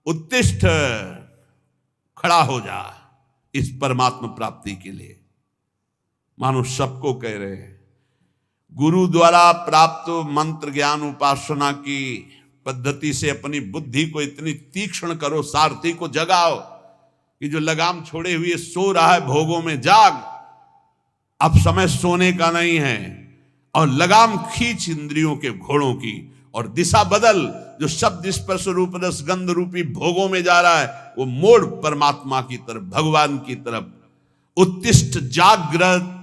उत्तिष्ठ, खड़ा हो जा इस परमात्मा प्राप्ति के लिए। मानो सबको कह रहे हैं, गुरु द्वारा प्राप्त मंत्र ज्ञान उपासना की पद्धति से अपनी बुद्धि को इतनी तीक्ष्ण करो, सारथी को जगाओ कि जो लगाम छोड़े हुए सो रहा है भोगों में, जाग, अब समय सोने का नहीं है, और लगाम खींच इंद्रियों के घोड़ों की और दिशा बदल। जो शब्द स्पर्श रूप रस गंध रूपी भोगों में जा रहा है वो मोड़ परमात्मा की तरफ, भगवान की तरफ। उत्तिष्ठ, जागृत,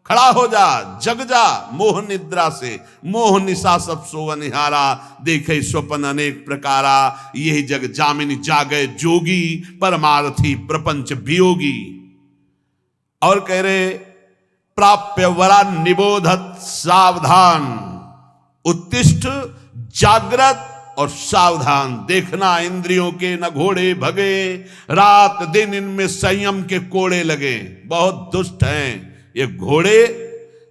खड़ा हो जा, जग जा मोह निद्रा से। मोह निशा सब सोवनिहारा, देखे स्वप्न अनेक प्रकारा। यही जग जामिनी जागे जोगी, परमार्थी प्रपंच वियोगी। और कह रहे, प्राप्य वरा निबोधत सावधान। उत्तिष्ठ, जागृत और सावधान। देखना इंद्रियों के न घोड़े भगे, रात दिन इनमें संयम के कोड़े लगे। बहुत दुष्ट हैं ये घोड़े,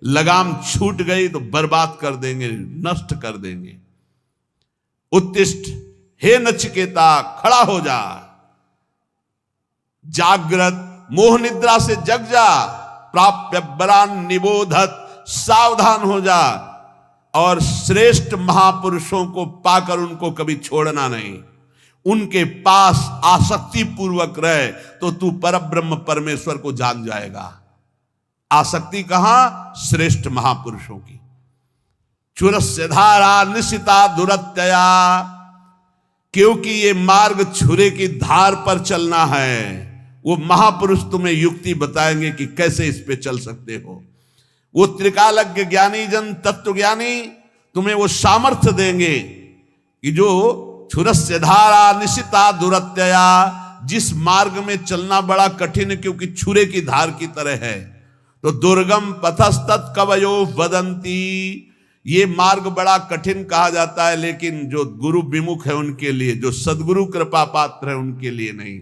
लगाम छूट गई तो बर्बाद कर देंगे, नष्ट कर देंगे। उत्तिष्ठ, हे नचिकेता खड़ा हो जा, जागृत, मोह निद्रा से जग जा। प्राप्य बरान निबोधत, सावधान हो जा। और श्रेष्ठ महापुरुषों को पाकर उनको कभी छोड़ना नहीं, उनके पास आसक्ति पूर्वक रहे तो तू परब्रह्म परमेश्वर को जान जाएगा। आसक्ति कहां? श्रेष्ठ महापुरुषों की। चुरस्य धारा निशिता दुरत्यया, क्योंकि ये मार्ग छुरे की धार पर चलना है। वो महापुरुष तुम्हें युक्ति बताएंगे कि कैसे इस पे चल सकते हो। वो त्रिकालज्ञ ज्ञानी जन तत्व ज्ञानी तुम्हें वो सामर्थ्य देंगे कि जो छुरस्य धारा निशिता दुरत्यया, जिस मार्ग में चलना बड़ा कठिन है क्योंकि छुरे की धार की तरह है, तो दुर्गम पथस्तत् कवयो वदंती, ये मार्ग बड़ा कठिन कहा जाता है, लेकिन जो गुरु विमुख है उनके लिए, जो सदगुरु कृपा पात्र है उनके लिए नहीं।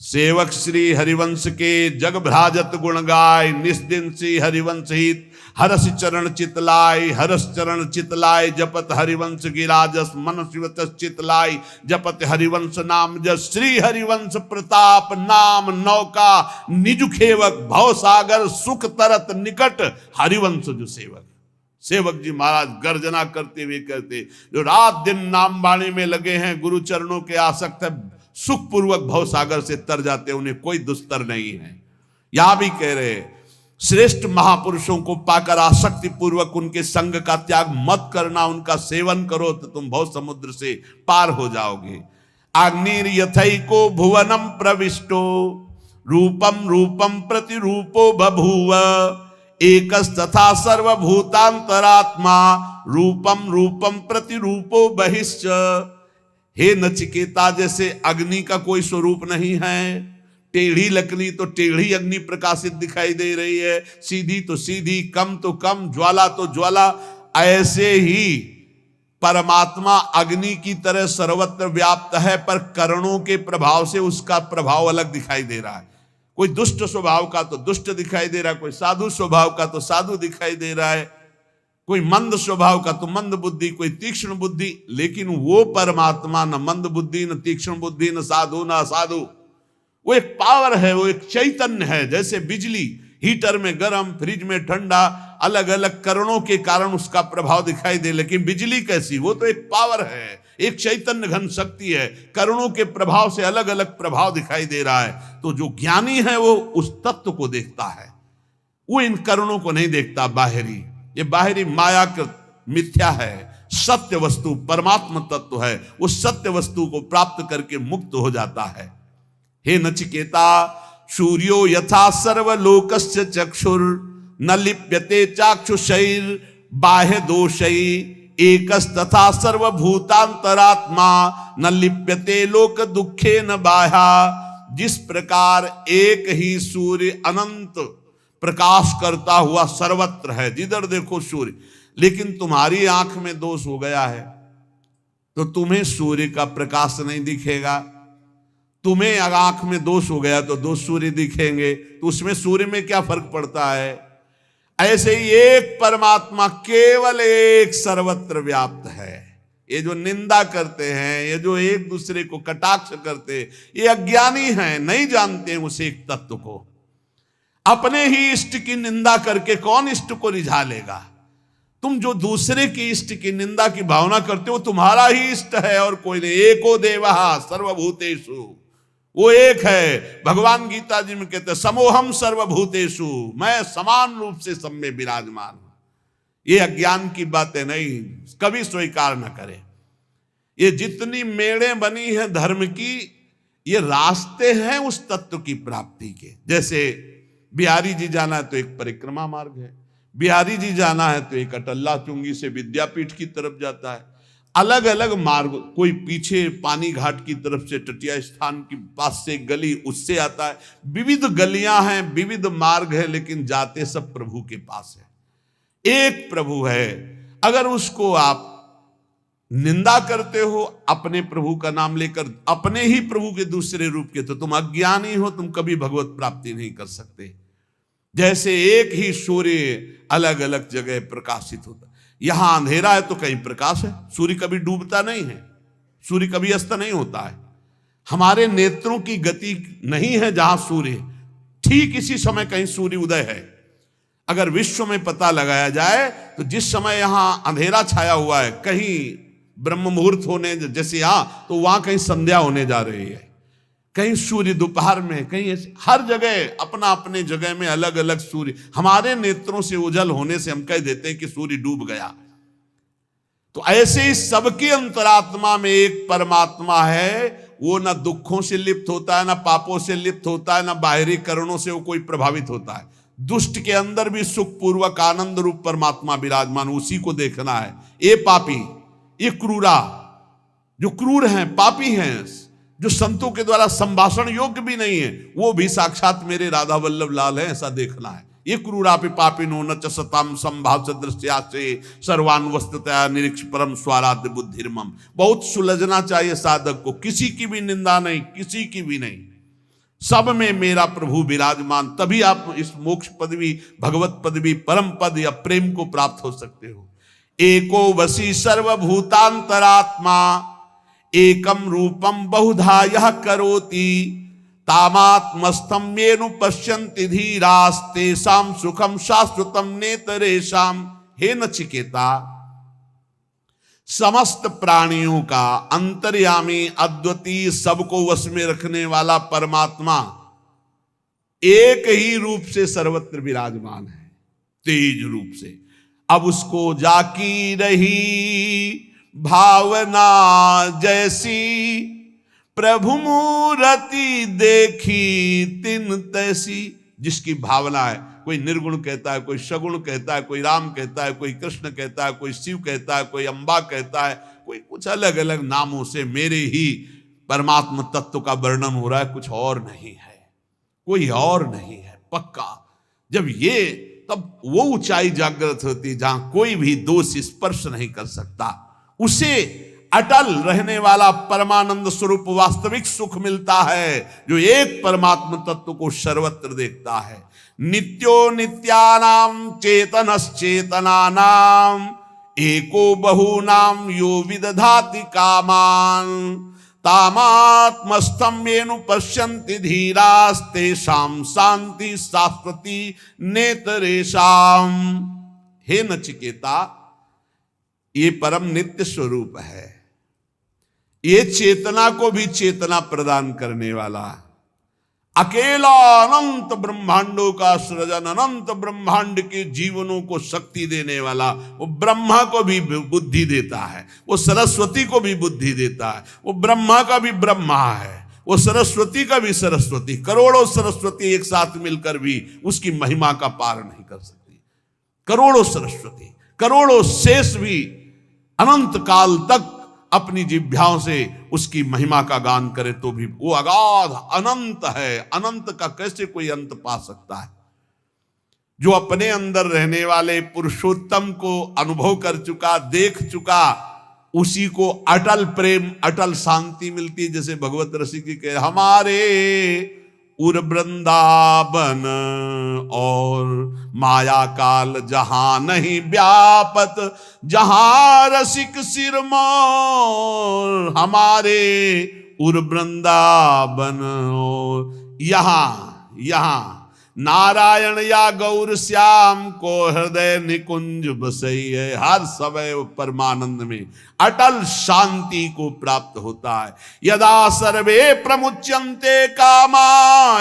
सेवक श्री हरिवंश के जग भ्राजत गुण गाय, निस्दिन सी हरिवंश हित हरस चरण चितलाय। हरस चरण चितलाय जपत हरिवंश गिराजस, मन शिवत चितलाय जपत हरिवंश नाम जस। श्री हरिवंश प्रताप नाम नौका, निज खेवक भव सागर सुख तरत निकट। हरिवंश जो सेवक, सेवक जी महाराज गर्जना करते हुए कहते, जो रात दिन नाम वाणी में लगे हैं, गुरु चरणों के आसक्त है, सुख पूर्वक भव सागर से तर जाते, उन्हें कोई दुस्तर नहीं है। यहां भी कह रहे, श्रेष्ठ महापुरुषों को पाकर आसक्ति पूर्वक उनके संग का त्याग मत करना, उनका सेवन करो तो तुम भव समुद्र से पार हो जाओगे। अग्निर यथैको भुवनम प्रविष्टो, रूपम रूपम प्रतिरूपो बभूव। एकस्तथा सर्वभूतांतरात्मा, रूपम रूपम प्रतिरूपो बहिश्च। हे नचिकेता, जैसे अग्नि का कोई स्वरूप नहीं है, टेढ़ी लकड़ी तो टेढ़ी अग्नि प्रकाशित दिखाई दे रही है, सीधी तो सीधी, कम तो कम, ज्वाला तो ज्वाला, ऐसे ही परमात्मा अग्नि की तरह सर्वत्र व्याप्त है, पर करणों के प्रभाव से उसका प्रभाव अलग दिखाई दे रहा है। कोई दुष्ट स्वभाव का तो दुष्ट दिखाई दे रहा है, कोई साधु स्वभाव का तो साधु दिखाई दे रहा है, कोई मंद स्वभाव का तो मंद बुद्धि, कोई तीक्ष्ण बुद्धि। लेकिन वो परमात्मा न मंद बुद्धि, न तीक्ष्ण बुद्धि, न साधु न असाधु। वो एक पावर है, वो एक चैतन्य है। जैसे बिजली, हीटर में गर्म, फ्रिज में ठंडा, अलग अलग करणों के कारण उसका प्रभाव दिखाई दे, लेकिन बिजली कैसी? वो तो एक पावर है, एक चैतन्य घन शक्ति है। करणों के प्रभाव से अलग अलग प्रभाव दिखाई दे रहा है। तो जो ज्ञानी है वो उस तत्व को देखता है, वो इन करणों को नहीं देखता बाहरी। ये बाहरी माया का मिथ्या है, सत्य वस्तु परमात्मा तत्व है। उस सत्य वस्तु को प्राप्त करके मुक्त हो जाता है। हे नचिकेता, सूर्यो यथा सर्वलोकस्य चक्षुर, न लिप्यते चाक्षुषैर बाह्य दोषै। एकस्तथा सर्वभूतांतरात्मा, न लिप्यते लोक दुखे न बाह्या। जिस प्रकार एक ही सूर्य अनंत प्रकाश करता हुआ सर्वत्र है, जिधर देखो सूर्य, लेकिन तुम्हारी आंख में दोष हो गया है तो तुम्हें सूर्य का प्रकाश नहीं दिखेगा। तुम्हें अगर आंख में दोष हो गया तो दो सूर्य दिखेंगे, तो उसमें सूर्य में क्या फर्क पड़ता है? ऐसे ही एक परमात्मा केवल एक सर्वत्र व्याप्त है, ये जो निंदा करते हैं, ये जो एक दूसरे को कटाक्ष करते, ये अज्ञानी हैं, नहीं जानते हैं उस एक तत्व को। अपने ही इष्ट की निंदा करके कौन इष्ट को रिझा लेगा? तुम जो दूसरे की इष्ट की निंदा की भावना करते हो, तुम्हारा ही इष्ट है और कोई नहीं। एको देवः सर्वभूतेषु, वो एक है। भगवान गीता जी में कहते हैं समोहम सर्वभूतेषु, मैं समान रूप से सब में विराजमान हूं। ये अज्ञान की बातें नहीं, कभी स्वीकार न करें। ये जितनी मेड़ें बनी है धर्म की, ये रास्ते हैं उस तत्व की प्राप्ति के। जैसे बिहारी जी जाना है तो एक परिक्रमा मार्ग है, बिहारी जी जाना है तो एक अटल्ला चुंगी से विद्यापीठ की तरफ जाता है। अलग अलग मार्ग, कोई पीछे पानी घाट की तरफ से तटीय स्थान के पास से गली उससे आता है। विविध गलियां हैं, विविध मार्ग है, लेकिन जाते सब प्रभु के पास है। एक प्रभु है। अगर उसको आप निंदा करते हो अपने प्रभु का नाम लेकर, अपने ही प्रभु के दूसरे रूप के, तो तुम अज्ञानी हो, तुम कभी भगवत प्राप्ति नहीं कर सकते। जैसे एक ही सूर्य अलग अलग जगह प्रकाशित होता, यहां अंधेरा है तो कहीं प्रकाश है। सूर्य कभी डूबता नहीं है, सूर्य कभी अस्त नहीं होता है। हमारे नेत्रों की गति नहीं है जहां सूर्य, ठीक इसी समय कहीं सूर्य उदय है। अगर विश्व में पता लगाया जाए तो जिस समय यहां अंधेरा छाया हुआ है, कहीं ब्रह्म मुहूर्त होने जैसे यहां, तो वहां कहीं संध्या होने जा रही है, कहीं सूर्य दोपहर में, कहीं हर जगह अपना अपने जगह में अलग अलग सूर्य। हमारे नेत्रों से उजल होने से हम कह देते हैं कि सूर्य डूब गया। तो ऐसे ही सबके अंतरात्मा में एक परमात्मा है। वो ना दुखों से लिप्त होता है, ना पापों से लिप्त होता है, ना बाहरी कारणों से वो कोई प्रभावित होता है। दुष्ट के अंदर भी सुख पूर्वक आनंद रूप परमात्मा विराजमान, उसी को देखना है। ये पापी, ये क्रूरा, जो क्रूर हैं, पापी हैं, जो संतों के द्वारा संभाषण योग्य भी नहीं है, वो भी साक्षात मेरे राधा वल्लभ लाल है, ऐसा देखना है। ये क्रूरापि पापिनो न च सताम संभाव्य दृश्या से सर्वान वस्तुतया निरीक्ष परम स्वाराध्य बुद्धिर्मम। बहुत सुलझना चाहिए साधक को, किसी की भी निंदा नहीं, किसी की भी नहीं, सब में मेरा प्रभु विराजमान। तभी आप इस मोक्ष पदवी, भगवत पदवी, परम पद या प्रेम को प्राप्त हो सकते हो। एको वसी सर्वभूतांतरात्मा एकम रूपम बहुधा यह करोति तामात्मस्थम येनु पश्यन्ति धीरास्तेषां सुखम शाश्वतम नेतरेषां। हे नचिकेता, समस्त प्राणियों का अंतर्यामी, अद्वितीय, सबको वश में रखने वाला परमात्मा एक ही रूप से सर्वत्र विराजमान है, तेज रूप से। अब उसको जाकी रही भावना जैसी, प्रभु मूर्ति देखी तिन तैसी। जिसकी भावना है, कोई निर्गुण कहता है, कोई सगुण कहता है, कोई राम कहता है, कोई कृष्ण कहता है, कोई शिव कहता है, कोई अम्बा कहता है, कोई कुछ अलग अलग नामों से मेरे ही परमात्मा तत्व का वर्णन हो रहा है, कुछ और नहीं है, कोई और नहीं है, पक्का। जब ये, तब वो ऊंचाई जागृत होती जहां कोई भी दोष स्पर्श नहीं कर सकता। उसे अटल रहने वाला परमानंद स्वरूप वास्तविक सुख मिलता है, जो एक परमात्मा तत्व को सर्वत्र देखता है। नित्यो नित्यानाम चेतनश्चेतनानाम एको बहुनाम यो विदधाति कामान तामात्मस्थं येनु पश्यन्ति धीरास्तेषां शांति शाश्वती नेतरेषां। हे नचिकेता, ये परम नित्य स्वरूप है, ये चेतना को भी चेतना प्रदान करने वाला, अकेला अनंत ब्रह्मांडों का सृजन, अनंत ब्रह्मांड के जीवनों को शक्ति देने वाला, वो ब्रह्मा को भी बुद्धि देता है, वो सरस्वती को भी बुद्धि देता है, वो ब्रह्मा का भी ब्रह्मा है, वो सरस्वती का भी सरस्वती। करोड़ों सरस्वती एक साथ मिलकर भी उसकी महिमा का पार नहीं कर सकती। करोड़ों सरस्वती, करोड़ों शेष भी अनंत काल तक अपनी जिह्वाओं से उसकी महिमा का गान करे तो भी वो अगाध अनंत है। अनंत का कैसे कोई अंत पा सकता है? जो अपने अंदर रहने वाले पुरुषोत्तम को अनुभव कर चुका, देख चुका, उसी को अटल प्रेम, अटल शांति मिलती है। जैसे भगवत रसिक के हमारे उर वृंदावन और माया काल जहां नहीं व्यापत, जहां रसिक सिरमौर हमारे उर वृंदावन और यहाँ नारायण या गौर श्याम को हृदय निकुंज बसैये। हर समय परमानंद में अटल शांति को प्राप्त होता है। यदा सर्वे प्रमुच्यन्ते कामा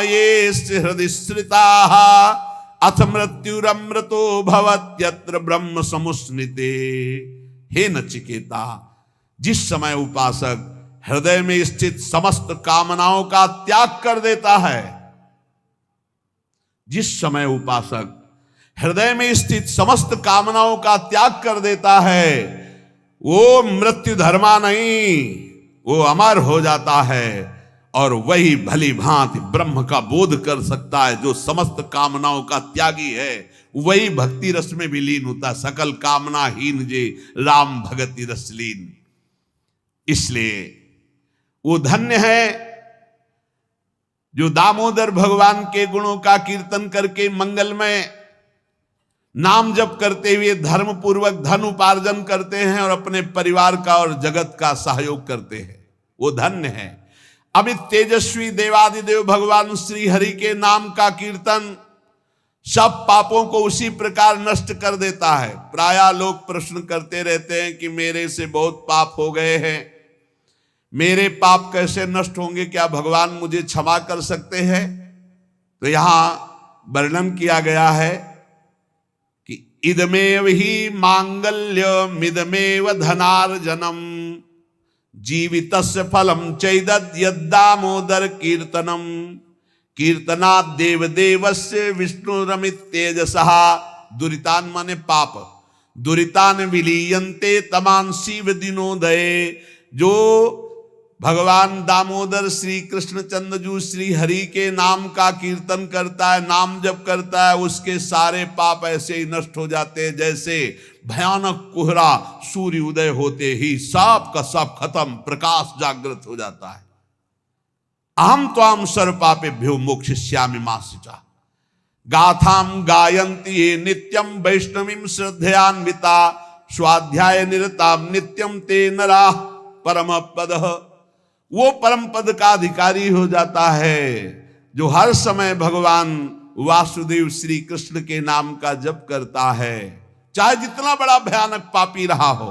ये हृदय स्थिताः अथ मृत्युरमृतो भवत्यत्र ब्रह्म समुस्निते। हे नचिकेता, जिस समय उपासक हृदय में स्थित समस्त कामनाओं का त्याग कर देता है, जिस समय उपासक हृदय में स्थित समस्त कामनाओं का त्याग कर देता है, वो मृत्यु धर्मा नहीं, वो अमर हो जाता है और वही भली भांति ब्रह्म का बोध कर सकता है। जो समस्त कामनाओं का त्यागी है वही भक्ति रस में विलीन होता है। सकल कामना हीन जे राम भगति रसलीन। इसलिए वो धन्य है जो दामोदर भगवान के गुणों का कीर्तन करके मंगलमय नाम जप करते हुए धर्म पूर्वक धन उपार्जन करते हैं और अपने परिवार का और जगत का सहयोग करते हैं। वो धन्य है। अमित तेजस्वी देवादिदेव भगवान श्री हरि के नाम का कीर्तन सब पापों को उसी प्रकार नष्ट कर देता है। प्रायः लोग प्रश्न करते रहते हैं कि मेरे से बहुत पाप हो गए हैं, मेरे पाप कैसे नष्ट होंगे, क्या भगवान मुझे क्षमा कर सकते हैं? तो यहां वर्णन किया गया है कि इदमेव ही मांगल्यमिदमेव धनार्जनम जीवितस्य फलम चैदद यद्दामोदर कीर्तनम कीर्तनात् देवदेवस्य विष्णुरमित तेजसः। दुरितान माने पाप, दुरितान विलीयन्ते तमान शिव दिनोदये। जो भगवान दामोदर श्री कृष्ण चंद्रजू श्री हरि के नाम का कीर्तन करता है, नाम जप करता है, उसके सारे पाप ऐसे ही नष्ट हो जाते हैं जैसे भयानक कोहरा सूर्य उदय होते ही सब का सब खत्म, प्रकाश जागृत हो जाता है। अहम त्वाम सर्व पापेभ्यो मोक्षयिष्यामि मा शुचा। गाथाम गायन्ति ये नित्यम वैष्णवीं श्रद्धयान्विता स्वाध्याय निरताम नित्यम ते नरा परम पदः। वो परम पद का अधिकारी हो जाता है जो हर समय भगवान वासुदेव श्री कृष्ण के नाम का जप करता है। चाहे जितना बड़ा भयानक पापी रहा हो,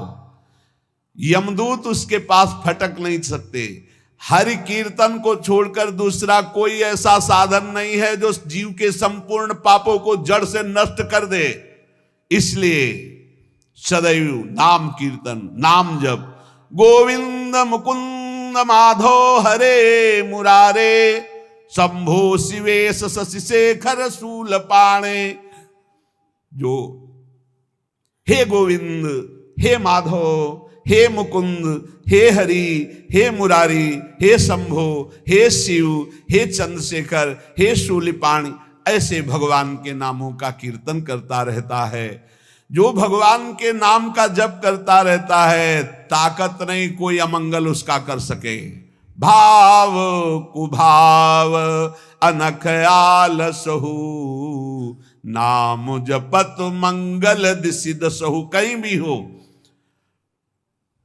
यमदूत उसके पास फटक नहीं सकते। हरि कीर्तन को छोड़कर दूसरा कोई ऐसा साधन नहीं है जो जीव के संपूर्ण पापों को जड़ से नष्ट कर दे। इसलिए सदैव नाम कीर्तन, नाम जप, गोविंद मुकुंद माधो हरे मुरारे शंभो शिवेश शशि शेखर शूलपाणे। जो हे गोविंद, हे माधो, हे मुकुंद, हे हरि, हे मुरारी, हे शंभो, हे शिव, हे चंद्रशेखर, हे शूलिपाणी, ऐसे भगवान के नामों का कीर्तन करता रहता है। जो भगवान के नाम का जप करता रहता है, ताकत नहीं कोई अमंगल उसका कर सके। भाव कुभाव अनख आलसहु नाम जपत मंगल दिसि दसहु। कहीं भी हो,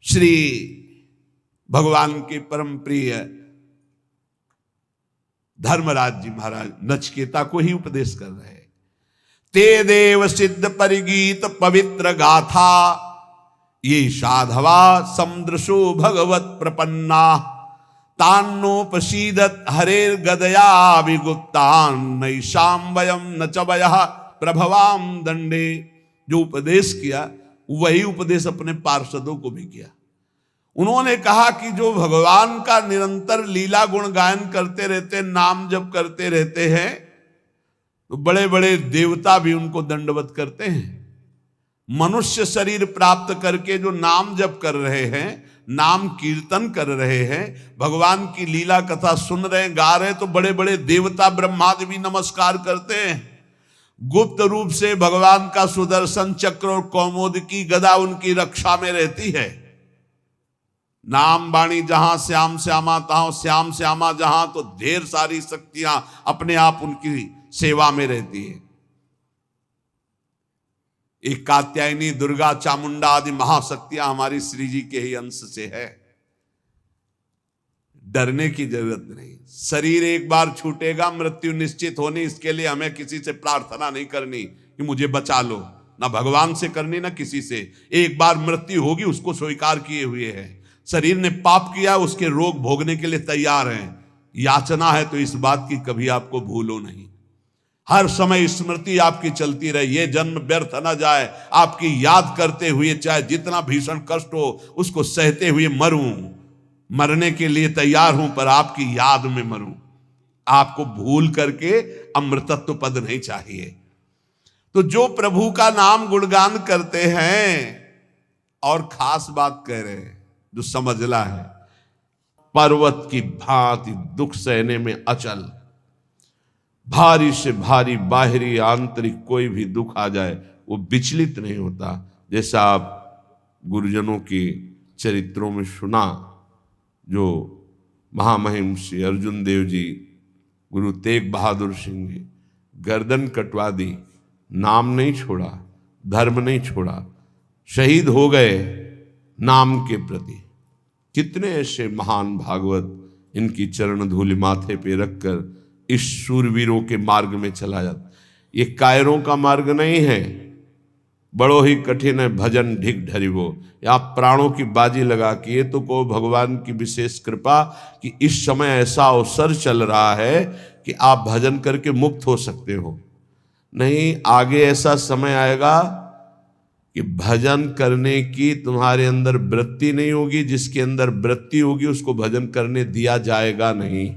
श्री भगवान के परम प्रिय धर्मराज जी महाराज नचिकेता को ही उपदेश कर रहे हैं। ते देव सिद्ध परिगीत पवित्र गाथा ये साधवा समुद्रशो भगवत प्रपन्ना तान्नोपसीदत हरेर गदया विगुप्तान नैषाम वयम न च वयः प्रभवाम दंडे। जो उपदेश किया वही उपदेश अपने पार्षदों को भी किया। उन्होंने कहा कि जो भगवान का निरंतर लीला गुण गायन करते रहते, नाम जप करते रहते हैं, तो बड़े बड़े देवता भी उनको दंडवत करते हैं। मनुष्य शरीर प्राप्त करके जो नाम जप कर रहे हैं, नाम कीर्तन कर रहे हैं, भगवान की लीला कथा सुन रहे हैं, गा रहे हैं, तो बड़े बड़े देवता ब्रह्मादि भी नमस्कार करते हैं। गुप्त रूप से भगवान का सुदर्शन चक्र और कौमोद की गदा उनकी रक्षा में रहती है। नाम वाणी जहां श्याम श्यामा तहां श्याम श्यामा जहां, तो ढेर सारी शक्तियां अपने आप उनकी सेवा में रहती है। एक कात्यायनी, दुर्गा, चामुंडा आदि महाशक्तियां हमारी श्री जी के ही अंश से है। डरने की जरूरत नहीं। शरीर एक बार छूटेगा, मृत्यु निश्चित होनी, इसके लिए हमें किसी से प्रार्थना नहीं करनी कि मुझे बचा लो, ना भगवान से करनी ना किसी से। एक बार मृत्यु होगी, उसको स्वीकार किए हुए है। शरीर ने पाप किया, उसके रोग भोगने के लिए तैयार हैं। याचना है तो इस बात की कभी आपको भूलो नहीं। हर समय स्मृति आपकी चलती रहे, ये जन्म व्यर्थ न जाए, आपकी याद करते हुए, चाहे जितना भीषण कष्ट हो उसको सहते हुए मरूं। मरने के लिए तैयार हूं, पर आपकी याद में मरूं। आपको भूल करके अमृतत्व पद नहीं चाहिए। तो जो प्रभु का नाम गुणगान करते हैं, और खास बात कह रहे हैं जो समझला है, पर्वत की भांति दुख सहने में अचल, भारी से भारी बाहरी आंतरिक कोई भी दुख आ जाए वो विचलित नहीं होता। जैसा आप गुरुजनों के चरित्रों में सुना, जो महामहिम श्री अर्जुन देव जी, गुरु तेग बहादुर सिंह जी, गर्दन कटवा दी, नाम नहीं छोड़ा, धर्म नहीं छोड़ा, शहीद हो गए नाम के प्रति। कितने ऐसे महान भागवत इनकी चरण धूलि माथे पे रखकर इस शूरवीरों के मार्ग में चला जाता। ये कायरों का मार्ग नहीं है, बड़ो ही कठिन है भजन ढिक ढरिवो। या प्राणों की बाजी लगा के ये तो को भगवान की विशेष कृपा कि इस समय ऐसा अवसर चल रहा है कि आप भजन करके मुक्त हो सकते हो। नहीं, आगे ऐसा समय आएगा कि भजन करने की तुम्हारे अंदर वृत्ति नहीं होगी। जिसके अंदर वृत्ति होगी उसको भजन करने दिया जाएगा नहीं।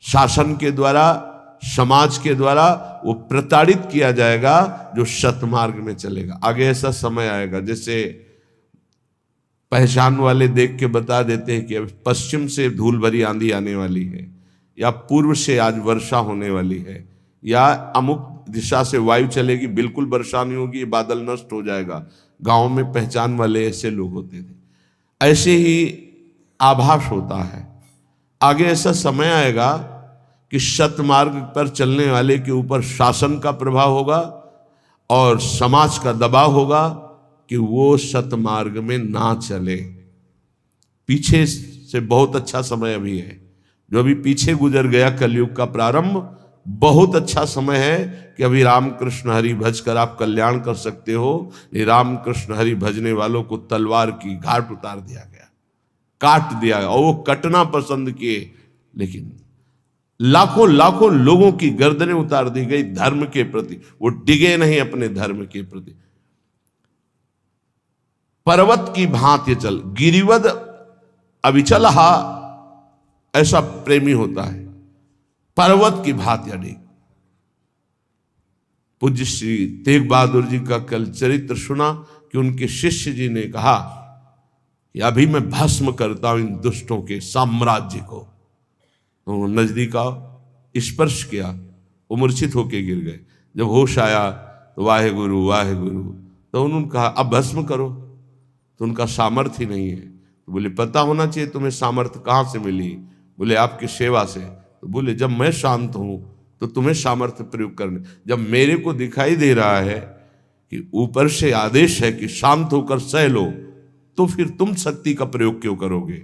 शासन के द्वारा, समाज के द्वारा वो प्रताड़ित किया जाएगा जो सतमार्ग में चलेगा। आगे ऐसा समय आएगा, जैसे पहचान वाले देख के बता देते हैं कि पश्चिम से धूल भरी आंधी आने वाली है, या पूर्व से आज वर्षा होने वाली है, या अमुक दिशा से वायु चलेगी, बिल्कुल वर्षा नहीं होगी, बादल नष्ट हो जाएगा। गांव में पहचान वाले ऐसे लोग होते थे। ऐसे ही आभास होता है। आगे ऐसा समय आएगा कि सतमार्ग पर चलने वाले के ऊपर शासन का प्रभाव होगा और समाज का दबाव होगा कि वो सतमार्ग में ना चले। पीछे से बहुत अच्छा समय अभी है, जो अभी पीछे गुजर गया कलयुग का प्रारंभ, बहुत अच्छा समय है कि अभी रामकृष्ण हरि भज कर आप कल्याण कर सकते हो। ये रामकृष्ण हरि भजने वालों को तलवार की घाट उतार दिया गया, काट दिया गया, और वो कटना पसंद किए, लेकिन लाखों लाखों लोगों की गर्दनें उतार दी गई धर्म के प्रति। वो डिगे नहीं अपने धर्म के प्रति। पर्वत की भांति चल, गिरिवद अविचलहा, ऐसा प्रेमी होता है। पर्वत की भांति अडिग। पूज्य श्री तेग बहादुर जी का कल चरित्र सुना कि उनके शिष्य जी ने कहा कि अभी मैं भस्म करता हूं इन दुष्टों के साम्राज्य को। तो नजदीक आओ, स्पर्श किया, वो मूर्छित होके गिर गए। जब होश आया तो वाहे गुरु वाहे गुरु, तो उन्होंने कहा अब भस्म करो। तो उनका सामर्थ्य नहीं है। तो बोले पता होना चाहिए तुम्हें सामर्थ्य कहाँ से मिली। बोले आपकी सेवा से। तो बोले जब मैं शांत हूं तो तुम्हें सामर्थ्य प्रयोग करने, जब मेरे को दिखाई दे रहा है कि ऊपर से आदेश है कि शांत होकर सह लो, तो फिर तुम शक्ति का प्रयोग क्यों करोगे।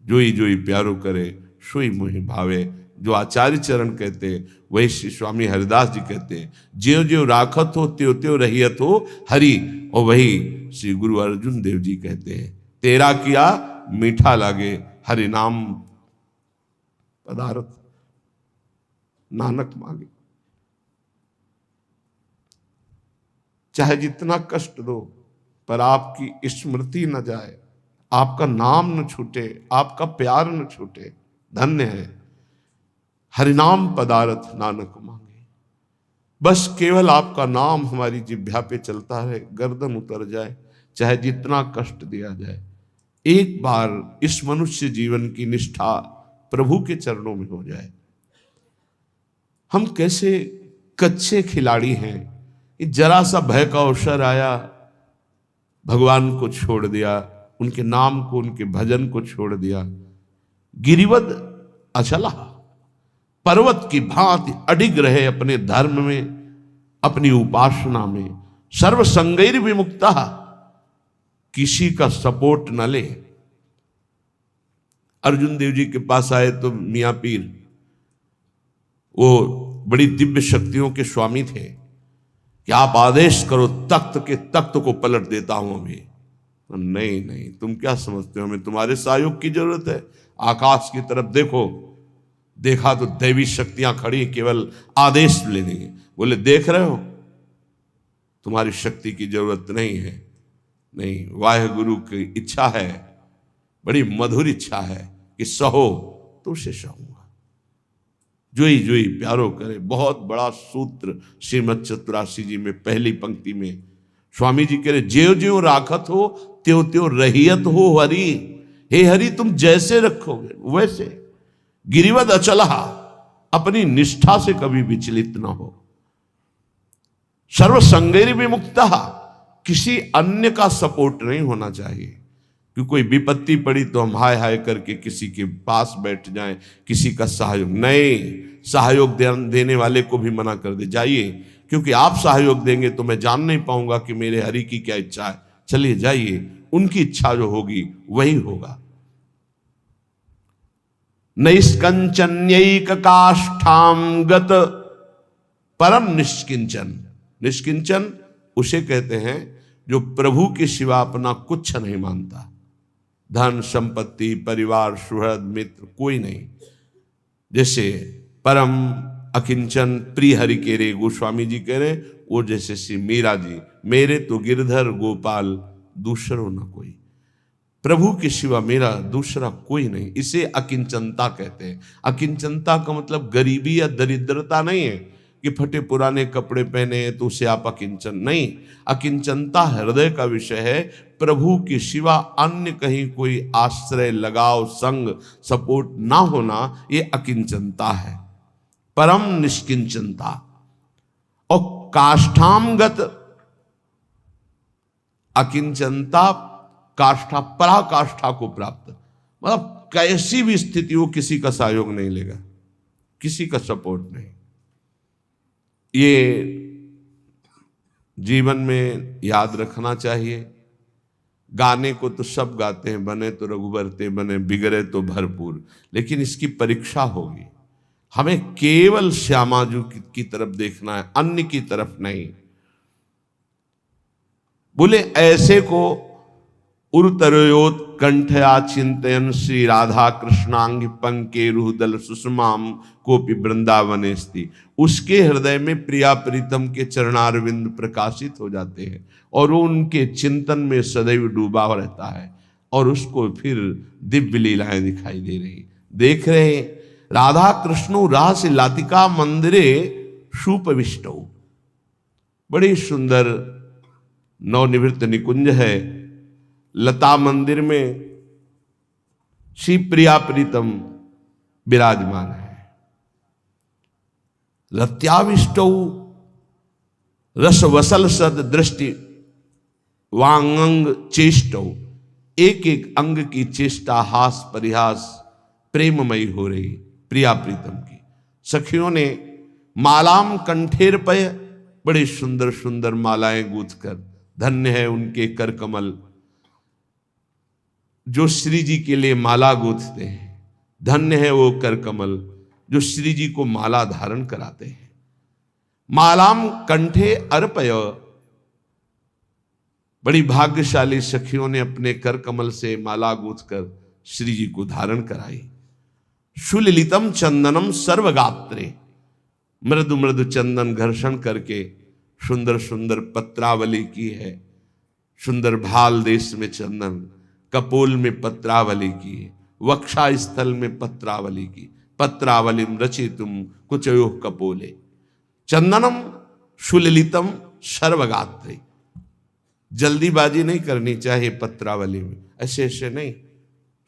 जोई जोई प्यारो करे सोई मोहि भावे, जो आचार्य चरण कहते हैं वही श्री स्वामी हरिदास जी कहते हैं। ज्यों ज्यों राखत हो त्यों त्यों रहियत हो हरि, और वही श्री गुरु अर्जुन देव जी कहते हैं तेरा किया मीठा लागे हरि नाम पदार्थ नानक मांगे। चाहे जितना कष्ट दो, पर आपकी स्मृति न जाए, आपका नाम न छूटे, आपका प्यार न छूटे। धन्य है हरिनाम पदार्थ नानक मांगे। बस केवल आपका नाम हमारी जिह्वा पे चलता है, गर्दन उतर जाए, चाहे जितना कष्ट दिया जाए। एक बार इस मनुष्य जीवन की निष्ठा प्रभु के चरणों में हो जाए। हम कैसे कच्चे खिलाड़ी हैं कि जरा सा भय का अवसर आया, भगवान को छोड़ दिया, उनके नाम को, उनके भजन को छोड़ दिया। गिरिवद अचला, पर्वत की भांति अडिग रहे अपने धर्म में, अपनी उपासना में। सर्वसंगैर विमुक्ता, किसी का सपोर्ट न ले। अर्जुन देव जी के पास आए तो मियां पीर, वो बड़ी दिव्य शक्तियों के स्वामी थे, कि आप आदेश करो, तख्त के तख्त को पलट देता हूं अभी। नहीं नहीं, तुम क्या समझते हो, हमें तुम्हारे सहयोग की जरूरत है। आकाश की तरफ देखो, देखा तो दैवी शक्तियां खड़ी, केवल आदेश ले देंगे। बोले देख रहे हो, तुम्हारी शक्ति की जरूरत नहीं है। नहीं, वाहेगुरु की इच्छा है, बड़ी मधुर इच्छा है कि सहो तो उसे सहूंगा। जोई जोई प्यारो करे, बहुत बड़ा सूत्र श्रीमद चतुरासी जी में पहली पंक्ति में स्वामी जी कह रहे, ज्यो ज्यो राखत हो त्यों त्यों रहियत हो हरि। हे हरि, तुम जैसे रखोगे वैसे। गिरिवद अचला, अपनी निष्ठा से कभी विचलित ना हो। सर्वसंगैर विमुक्ता, किसी अन्य का सपोर्ट नहीं होना चाहिए। कि कोई विपत्ति पड़ी तो हम हाय हाय करके किसी के पास बैठ जाएं, किसी का सहयोग नहीं। सहयोग देने वाले को भी मना कर दे, जाइए, क्योंकि आप सहयोग देंगे तो मैं जान नहीं पाऊंगा कि मेरे हरि की क्या इच्छा है। चलिए जाइए, उनकी इच्छा जो होगी वही होगा। नैष्कंचन्यैक काष्ठाम गत परम निष्किंचन। निष्किंचन उसे कहते हैं जो प्रभु के सिवा अपना कुछ नहीं मानता। धन संपत्ति, परिवार, सुहृद, मित्र कोई नहीं। जैसे परम अकिंचन प्रिय हरि के रे गोस्वामी जी कह रहे, वो जैसे श्री मीरा जी, मेरे तो गिरधर गोपाल दूसरो न कोई। प्रभु के सिवा मेरा दूसरा कोई नहीं। इसे अकिंचनता कहते हैं। अकिंचनता का मतलब गरीबी या दरिद्रता नहीं है कि फटे पुराने कपड़े पहने तो उसे आप अकिंचन नहीं। अकिंचनता हृदय का विषय है। प्रभु के सिवा अन्य कहीं कोई आश्रय, लगाव, संग, सपोर्ट ना होना, ये अकिंचनता है। परम निष्किंचनता। और काष्ठामगत अकिंचनता, काष्ठा, पराकाष्ठा को प्राप्त, मतलब कैसी भी स्थिति हो किसी का सहयोग नहीं लेगा, किसी का सपोर्ट नहीं। ये जीवन में याद रखना चाहिए। गाने को तो सब गाते हैं, बने तो रघुबर ते बने, बिगड़े तो भरपूर, लेकिन इसकी परीक्षा होगी। हमें केवल श्यामाजू की तरफ देखना है, अन्य की तरफ नहीं। बोले ऐसे को उर्तरयोत कंठया चिंतयन श्री राधा कृष्णांग पंके रुहदल सुषमाम कोपि वृंदावन स्थिति। उसके हृदय में प्रिया प्रीतम के चरणारविंद प्रकाशित हो जाते हैं और वो उनके चिंतन में सदैव डूबा रहता है, और उसको फिर दिव्य लीलाएं दिखाई दे रही, देख रहे हैं। राधा कृष्णो रास लातिका मंदिरे सुपविष्टौ, बड़ी सुंदर नवनिवृत्त निकुंज है। लता मंदिर में श्री प्रिया प्रीतम विराजमान है। रत्याविष्टौ रस वसल सद दृष्टि वांगंग चेष्टौ, एक एक अंग की चेष्टा, हास परिहास प्रेममयी हो रही प्रिया प्रीतम की। सखियों ने मालाम कंठेर पय, बड़े सुंदर सुंदर मालाएं गूंथकर, धन्य है उनके कर कमल जो श्री जी के लिए माला गूंथते हैं, धन्य है वो कर कमल जो श्री जी को माला धारण कराते हैं। मालाम कंठे अर्पय, बड़ी भाग्यशाली सखियों ने अपने कर कमल से माला गूंथकर श्री जी को धारण कराई। सुललितम चंदनम सर्वगात्रे, मृदु मृदु चंदन घर्षण करके सुंदर सुंदर पत्रावली की है। सुंदर भाल देश में चंदन, कपोल में पत्रावली की, वक्षा स्थल में पत्रावली की। पत्रावलिम रचितुम कुचयो कपोले, चंदनम सुललितम सर्वगात्रे। जल्दीबाजी नहीं करनी चाहिए पत्रावली में, ऐसे ऐसे नहीं।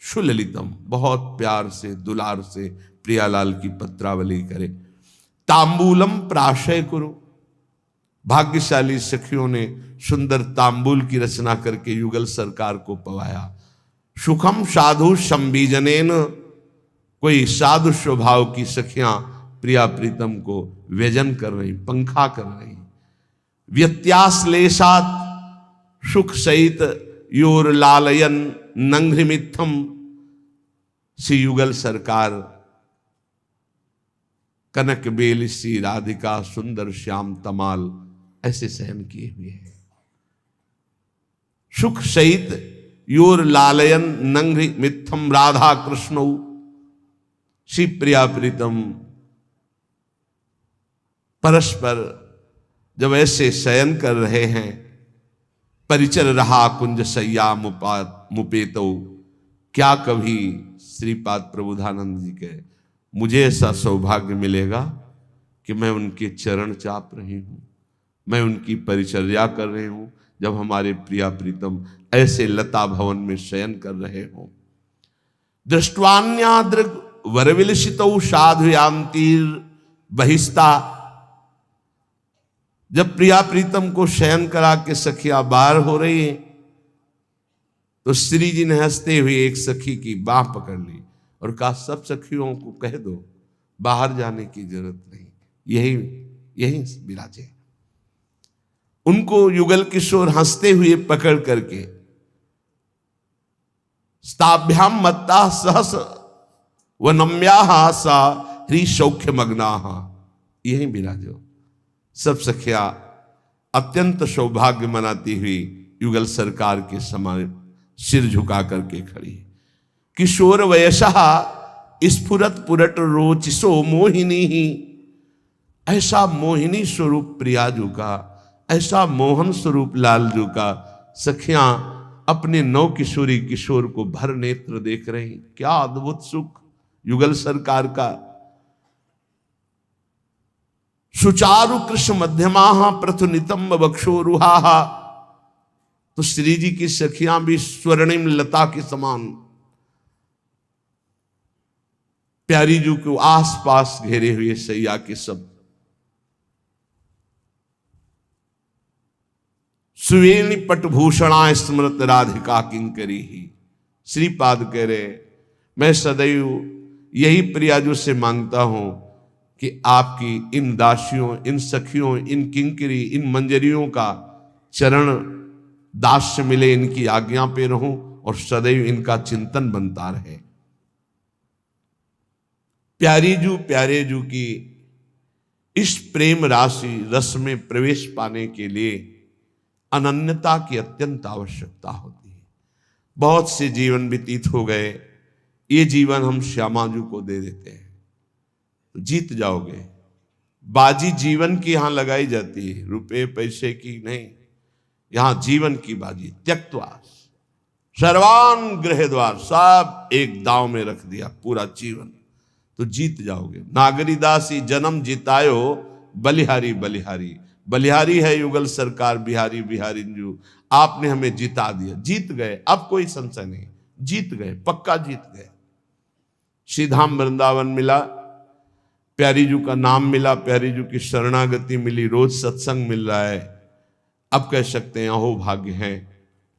सुललितम, बहुत प्यार से दुलार से प्रियालाल की पत्रावली करे। तांबूलम प्राशय कुरु, भाग्यशाली सखियों ने सुंदर तांबूल की रचना करके युगल सरकार को पवाया। सुखम साधु संबीजनेन, कोई साधु स्वभाव की सखियां प्रिया प्रीतम को व्यजन कर रही, पंखा कर रही। व्यत्याश्लेषात सुख सहित योर लालयन नंघ्रिमित्थम, श्री युगल सरकार कनक बेल श्री राधिका सुंदर श्याम तमाल ऐसे सहन किए हुए हैं। सुख सहित योर लालयन नंघ्रि मित्थम राधा कृष्ण, श्री प्रिया प्रीतम परस्पर जब ऐसे शयन कर रहे हैं, परिचर रहा कुंज सैया मुपेतो, क्या कभी श्रीपाद प्रबुधानंद जी के मुझे ऐसा सौभाग्य मिलेगा कि मैं उनके चरण चाप रही हूं, मैं उनकी परिचर्या कर रही हूं, जब हमारे प्रिया प्रीतम ऐसे लता भवन में शयन कर रहे हों। दृष्टवान्यादृग वरविलसितौ साधुयांतीर बहिस्ता, जब प्रिया प्रीतम को शयन करा के सखियां बाहर हो रही हैं, तो श्री जी ने हंसते हुए एक सखी की बाह पकड़ ली और कहा, सब सखियों को कह दो बाहर जाने की जरूरत नहीं, यही यही विराजे। उनको युगल किशोर हंसते हुए पकड़ करके स्ताभ्याम मत्ता सहस व नम्याहा सा ह्री सौख्य मग्नाहा, यही विराजो। सब सखिया अत्यंत सौभाग्य मनाती हुई युगल सरकार के समान सिर झुका करके खड़ी। किशोर वयसा स्फुरत पुरट रोचिसो मोहिनी ही, ऐसा मोहिनी स्वरूप प्रियाजू का, ऐसा मोहन स्वरूप लालजू का सखियां अपने नौ किशोरी किशोर को भर नेत्र देख रही। क्या अद्भुत सुख युगल सरकार का। सुचारु कृष्ण मध्यमा प्रथुनितंब बक्षोरुहा, तो श्री जी की सखियां भी स्वर्णिम लता के समान प्यारी जू को आसपास घेरे हुए सैया के सब। सुवेणी पटभूषणा स्मृत राधिका किंकरी ही, श्रीपाद कह रहे, मैं सदैव यही प्रियाजू से मांगता हूं कि आपकी इन दासियों, इन सखियों, इन किंकरी, इन मंजरियों का चरण दास्य मिले, इनकी आज्ञा पे रहूं और सदैव इनका चिंतन बनता रहे। प्यारे जू की इस प्रेम राशि रस में प्रवेश पाने के लिए अनन्यता की अत्यंत आवश्यकता होती है। बहुत से जीवन व्यतीत हो गए, ये जीवन हम श्यामाजू को दे देते हैं तो जीत जाओगे। बाजी जीवन की यहां लगाई जाती है, रुपए पैसे की नहीं, यहां जीवन की बाजी। त्यक्त्वा सर्वान गृह द्वार, सब एक दांव में रख दिया पूरा जीवन, तो जीत जाओगे। नागरीदासी जन्म जितायो बलिहारी बलिहारी, बलिहारी है युगल सरकार, बिहारी बिहारी जू, आपने हमें जिता दिया, जीत गए, अब कोई संशय नहीं, जीत गए, पक्का जीत गए। श्रीधाम वृंदावन मिला, प्यारी जू का नाम मिला, प्यारी जू की शरणागति मिली, रोज सत्संग मिल रहा है, अब कह सकते हैं अहो भाग्य है,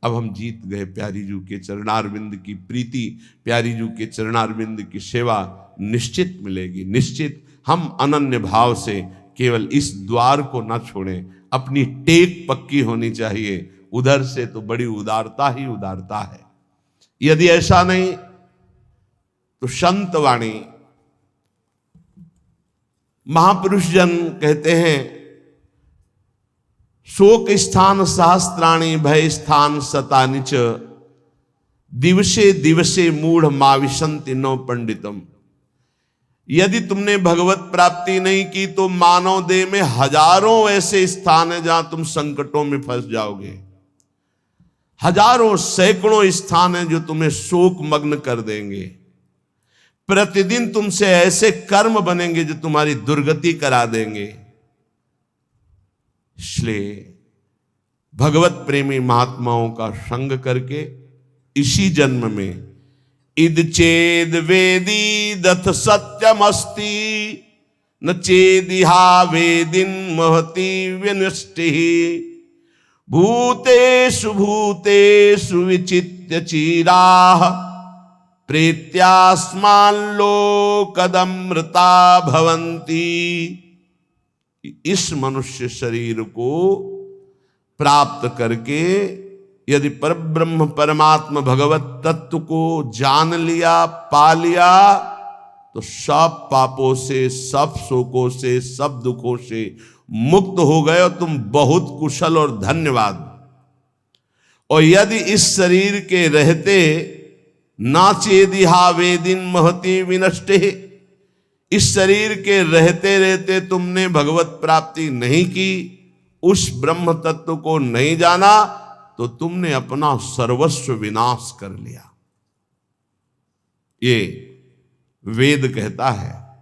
अब हम जीत गए। प्यारी जू के चरणारविंद की प्रीति, प्यारी जू के चरणारविंद की सेवा निश्चित मिलेगी, निश्चित। हम अनन्य भाव से केवल इस द्वार को ना छोड़ें, अपनी टेक पक्की होनी चाहिए, उधर से तो बड़ी उदारता ही उदारता है। यदि ऐसा नहीं तो संत वाणी महापुरुष जन कहते हैं, शोक स्थान सहस्त्राणी भय स्थान शतानि च, दिवसे दिवसे मूढ़ माविशंति नौ पंडितम। यदि तुमने भगवत प्राप्ति नहीं की तो मानव देह में हजारों ऐसे स्थान हैं जहां तुम संकटों में फंस जाओगे, हजारों सैकड़ों स्थान हैं जो तुम्हें शोक मग्न कर देंगे। प्रतिदिन तुमसे ऐसे कर्म बनेंगे जो तुम्हारी दुर्गति करा देंगे। इसलिए भगवत प्रेमी महात्माओं का संग करके इसी जन्म में इद चेद वेदी दथ सत्यमस्ति न चेदिहा वेदिन महति विनष्टि भूतेषु भूतेषु विचित्य नित्य चीरा प्रेत्यास्मान लोकदमृता भवंती। इस मनुष्य शरीर को प्राप्त करके यदि परब्रह्म परमात्मा भगवत तत्व को जान लिया, पा लिया, तो सब पापों से, सब शोकों से, सब दुखों से मुक्त हो गए और तुम बहुत कुशल और धन्यवाद। और यदि इस शरीर के रहते नाचेदिहा वेदिन महति विनष्टे, इस शरीर के रहते रहते तुमने भगवत प्राप्ति नहीं की, उस ब्रह्म तत्व को नहीं जाना, तो तुमने अपना सर्वस्व विनाश कर लिया। ये वेद कहता है।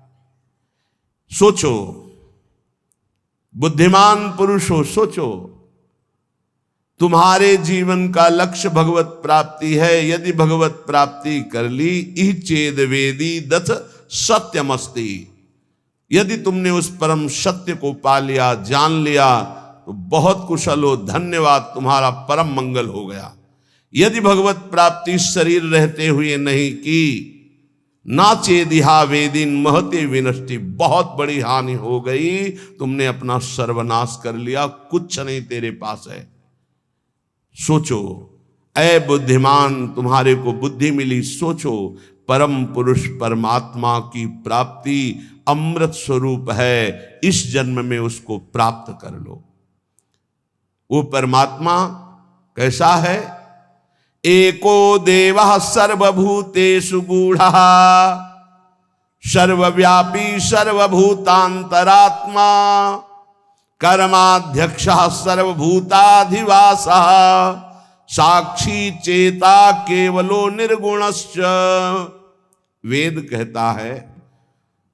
सोचो, बुद्धिमान पुरुष हो, सोचो, तुम्हारे जीवन का लक्ष्य भगवत प्राप्ति है। यदि भगवत प्राप्ति कर ली, ई चेद वेदी दथ सत्यमस्ति, यदि तुमने उस परम सत्य को पा लिया, जान लिया, तो बहुत कुशल हो, धन्यवाद, तुम्हारा परम मंगल हो गया। यदि भगवत प्राप्ति शरीर रहते हुए नहीं की, नाचेदिहा वेदिन महते विनष्टि, बहुत बड़ी हानि हो गई, तुमने अपना सर्वनाश कर लिया, कुछ नहीं तेरे पास है। सोचो, ऐ बुद्धिमान, तुम्हारे को बुद्धि मिली, सोचो, परम पुरुष परमात्मा की प्राप्ति अमृत स्वरूप है, इस जन्म में उसको प्राप्त कर लो। वो परमात्मा कैसा है? एको देवः सर्वभूतेषु गूढ़ः सर्वव्यापी सर्वभूतांतरात्मा कर्माध्यक्षः सर्वभूताधिवासः साक्षी चेता केवलो निर्गुणश्च। वेद कहता है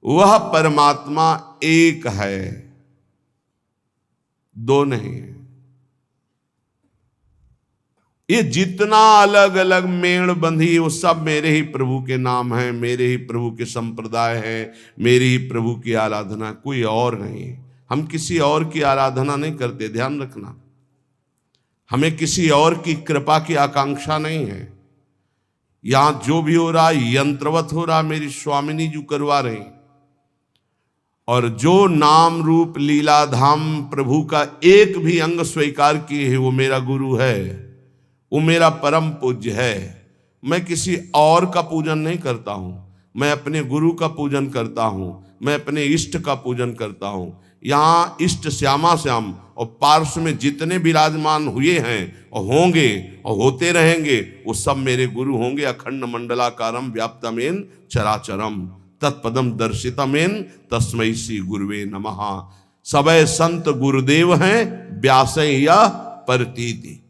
वह परमात्मा एक है, दो नहीं है। ये जितना अलग अलग मेड़ बंधी, वो सब मेरे ही प्रभु के नाम हैं, मेरे ही प्रभु के संप्रदाय हैं, मेरी ही प्रभु की आराधना, कोई और नहीं। हम किसी और की आराधना नहीं करते, ध्यान रखना। हमें किसी और की कृपा की आकांक्षा नहीं है। यहां जो भी हो रहा यंत्रवत हो रहा, मेरी स्वामिनी जी करवा रही। और जो नाम रूप लीला धाम प्रभु का एक भी अंग स्वीकार किए है, वो मेरा गुरु है, वो मेरा परम पूज्य है। मैं किसी और का पूजन नहीं करता हूं, मैं अपने गुरु का पूजन करता हूं, मैं अपने इष्ट का पूजन करता हूं। यहाँ इष्ट श्यामा श्याम और पार्श्व में जितने विराजमान हुए हैं और होंगे और होते रहेंगे, वो सब मेरे गुरु होंगे। अखंड मंडलाकारम व्याप्तमेन चराचरम तत्पदम दर्शितमेन तस्मै श्री गुरुवे नमः। सबे संत गुरुदेव हैं, व्यासै या परतीति।